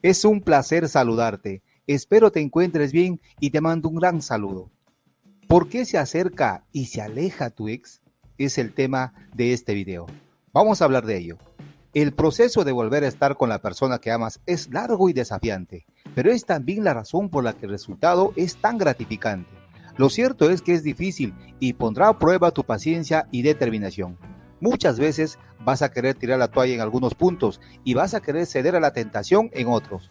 Es un placer saludarte. Espero te encuentres bien y te mando un gran saludo. ¿Por qué se acerca y se aleja tu ex? Es el tema de este video. Vamos a hablar de ello. El proceso de volver a estar con la persona que amas es largo y desafiante, pero es también la razón por la que el resultado es tan gratificante. Lo cierto es que es difícil y pondrá a prueba tu paciencia y determinación. Muchas veces vas a querer tirar la toalla en algunos puntos y vas a querer ceder a la tentación en otros.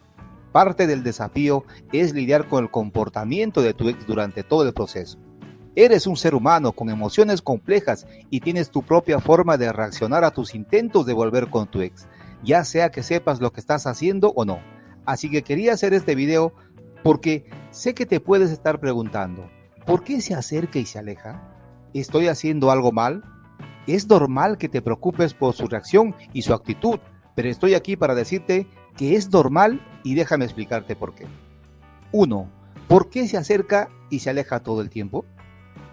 Parte del desafío es lidiar con el comportamiento de tu ex durante todo el proceso. Eres un ser humano con emociones complejas y tienes tu propia forma de reaccionar a tus intentos de volver con tu ex, ya sea que sepas lo que estás haciendo o no. Así que quería hacer este video porque sé que te puedes estar preguntando, ¿por qué se acerca y se aleja? ¿Estoy haciendo algo mal? Es normal que te preocupes por su reacción y su actitud, pero estoy aquí para decirte que es normal y déjame explicarte por qué. 1. ¿Por qué se acerca y se aleja todo el tiempo?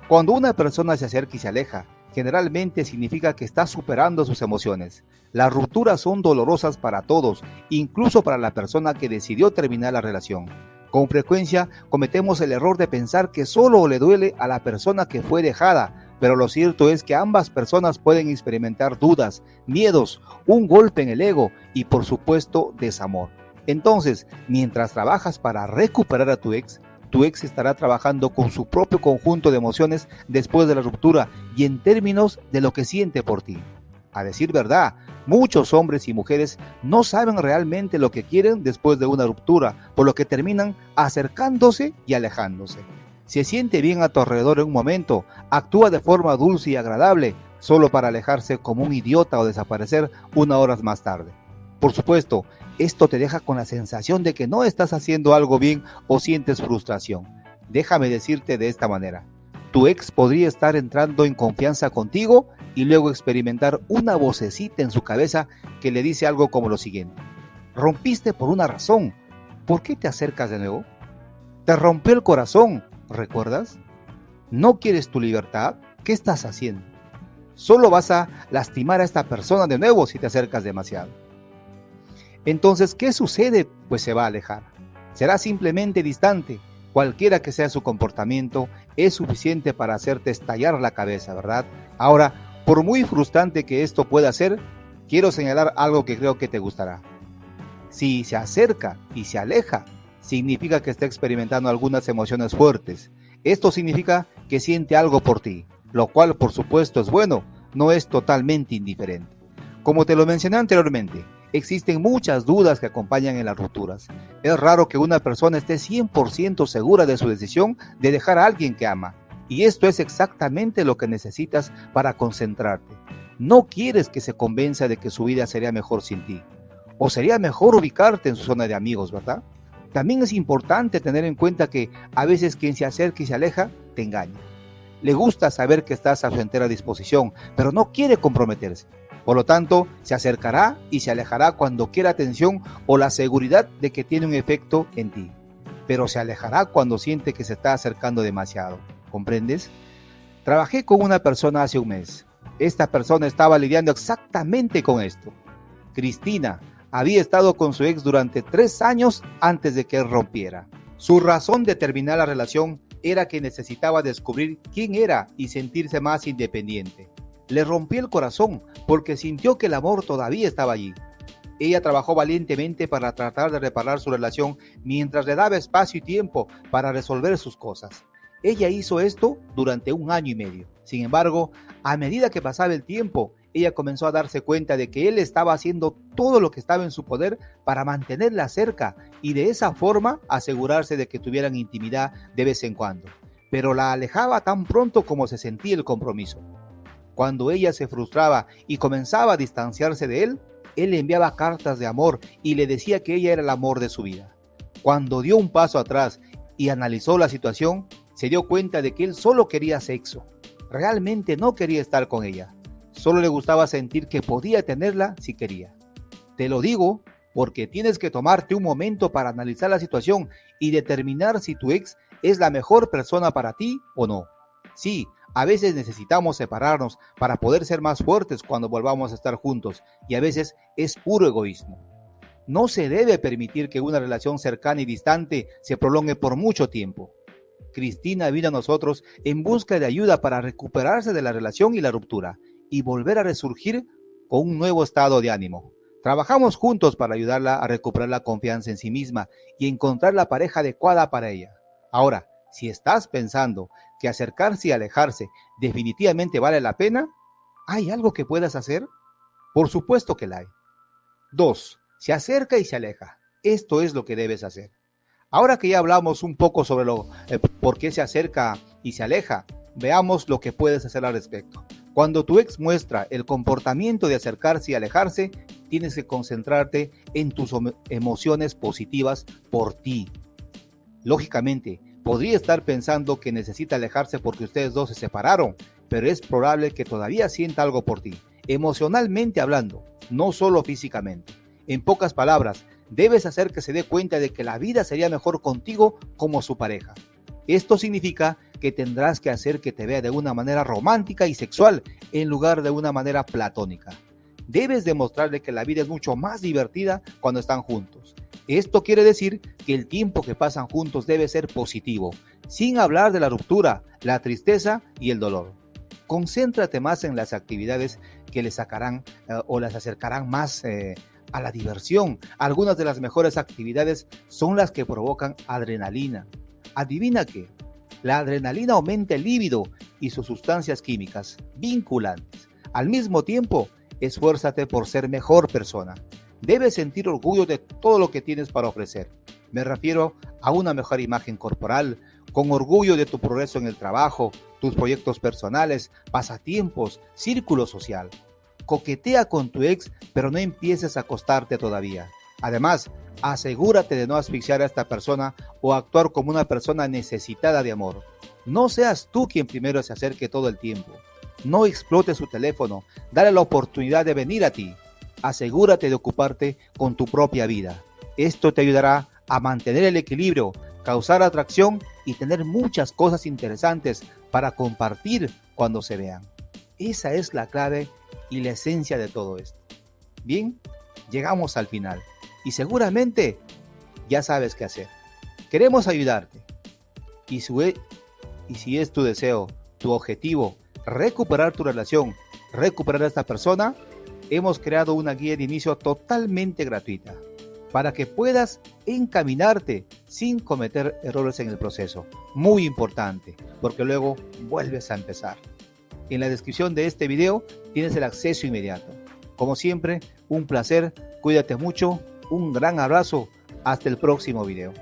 Cuando una persona se acerca y se aleja, generalmente significa que está superando sus emociones. Las rupturas son dolorosas para todos, incluso para la persona que decidió terminar la relación. Con frecuencia cometemos el error de pensar que solo le duele a la persona que fue dejada, pero lo cierto es que ambas personas pueden experimentar dudas, miedos, un golpe en el ego y por supuesto desamor. Entonces, mientras trabajas para recuperar a tu ex estará trabajando con su propio conjunto de emociones después de la ruptura y en términos de lo que siente por ti. A decir verdad, muchos hombres y mujeres no saben realmente lo que quieren después de una ruptura, por lo que terminan acercándose y alejándose. Se siente bien a tu alrededor en un momento, actúa de forma dulce y agradable, solo para alejarse como un idiota o desaparecer unas horas más tarde. Por supuesto, esto te deja con la sensación de que no estás haciendo algo bien o sientes frustración. Déjame decirte de esta manera. Tu ex podría estar entrando en confianza contigo y luego experimentar una vocecita en su cabeza que le dice algo como lo siguiente. Rompiste por una razón. ¿Por qué te acercas de nuevo? Te rompió el corazón, ¿recuerdas? ¿No quieres tu libertad? ¿Qué estás haciendo? Solo vas a lastimar a esta persona de nuevo si te acercas demasiado. Entonces, ¿qué sucede? Pues se va a alejar. Será simplemente distante. Cualquiera que sea su comportamiento, es suficiente para hacerte estallar la cabeza, ¿verdad? Ahora, por muy frustrante que esto pueda ser, quiero señalar algo que creo que te gustará. Si se acerca y se aleja, significa que está experimentando algunas emociones fuertes. Esto significa que siente algo por ti, lo cual por supuesto es bueno, no es totalmente indiferente. Como te lo mencioné anteriormente, existen muchas dudas que acompañan en las rupturas. Es raro que una persona esté 100% segura de su decisión de dejar a alguien que ama. Y esto es exactamente lo que necesitas para concentrarte. No quieres que se convenza de que su vida sería mejor sin ti. O sería mejor ubicarte en su zona de amigos, ¿verdad? También es importante tener en cuenta que a veces quien se acerca y se aleja te engaña. Le gusta saber que estás a su entera disposición, pero no quiere comprometerse. Por lo tanto, se acercará y se alejará cuando quiera atención o la seguridad de que tiene un efecto en ti. Pero se alejará cuando siente que se está acercando demasiado. ¿Comprendes? Trabajé con una persona hace un mes. Esta persona estaba lidiando exactamente con esto. Cristina había estado con su ex durante 3 años antes de que él rompiera. Su razón de terminar la relación era que necesitaba descubrir quién era y sentirse más independiente. Le rompió el corazón porque sintió que el amor todavía estaba allí. Ella trabajó valientemente para tratar de reparar su relación mientras le daba espacio y tiempo para resolver sus cosas. Ella hizo esto durante 1 año y medio. Sin embargo, a medida que pasaba el tiempo, ella comenzó a darse cuenta de que él estaba haciendo todo lo que estaba en su poder para mantenerla cerca y de esa forma asegurarse de que tuvieran intimidad de vez en cuando. Pero la alejaba tan pronto como se sentía el compromiso. Cuando ella se frustraba y comenzaba a distanciarse de él le enviaba cartas de amor y le decía que ella era el amor de su vida. Cuando dio un paso atrás y analizó la situación, se dio cuenta de que él solo quería sexo. Realmente no quería estar con ella. Solo le gustaba sentir que podía tenerla si quería. Te lo digo porque tienes que tomarte un momento para analizar la situación y determinar si tu ex es la mejor persona para ti o no. Sí, a veces necesitamos separarnos para poder ser más fuertes cuando volvamos a estar juntos y a veces es puro egoísmo. No se debe permitir que una relación cercana y distante se prolongue por mucho tiempo. Cristina vino a nosotros en busca de ayuda para recuperarse de la relación y la ruptura y volver a resurgir con un nuevo estado de ánimo. Trabajamos juntos para ayudarla a recuperar la confianza en sí misma y encontrar la pareja adecuada para ella. Ahora, si estás pensando que acercarse y alejarse definitivamente vale la pena, ¿hay algo que puedas hacer? Por supuesto que la hay. 2. Se acerca y se aleja. Esto es lo que debes hacer. Ahora que ya hablamos un poco sobre por qué se acerca y se aleja, veamos lo que puedes hacer al respecto. Cuando tu ex muestra el comportamiento de acercarse y alejarse, tienes que concentrarte en tus emociones positivas por ti. Lógicamente, podría estar pensando que necesita alejarse porque ustedes dos se separaron, pero es probable que todavía sienta algo por ti, emocionalmente hablando, no solo físicamente. En pocas palabras, debes hacer que se dé cuenta de que la vida sería mejor contigo como su pareja. Esto significa que tendrás que hacer que te vea de una manera romántica y sexual en lugar de una manera platónica. Debes demostrarle que la vida es mucho más divertida cuando están juntos. Esto quiere decir que el tiempo que pasan juntos debe ser positivo, sin hablar de la ruptura, la tristeza y el dolor. Concéntrate más en las actividades que les sacarán o las acercarán más a la diversión. Algunas de las mejores actividades son las que provocan adrenalina. ¿Adivina qué? La adrenalina aumenta el líbido y sus sustancias químicas vinculantes. Al mismo tiempo, esfuérzate por ser mejor persona. Debes sentir orgullo de todo lo que tienes para ofrecer. Me refiero a una mejor imagen corporal, con orgullo de tu progreso en el trabajo, tus proyectos personales, pasatiempos, círculo social. Coquetea con tu ex, pero no empieces a acostarte todavía. Además, asegúrate de no asfixiar a esta persona o actuar como una persona necesitada de amor. No seas tú quien primero se acerque todo el tiempo. No explotes su teléfono, dale la oportunidad de venir a ti. Asegúrate de ocuparte con tu propia vida. Esto te ayudará a mantener el equilibrio, causar atracción y tener muchas cosas interesantes para compartir cuando se vean. Esa es la clave y la esencia de todo esto. Bien, llegamos al final y seguramente ya sabes qué hacer. Queremos ayudarte y si es tu deseo, tu objetivo, recuperar tu relación, recuperar a esta persona, hemos creado una guía de inicio totalmente gratuita para que puedas encaminarte sin cometer errores en el proceso. Muy importante, porque luego vuelves a empezar. En la descripción de este video tienes el acceso inmediato. Como siempre, un placer, cuídate mucho, un gran abrazo, hasta el próximo video.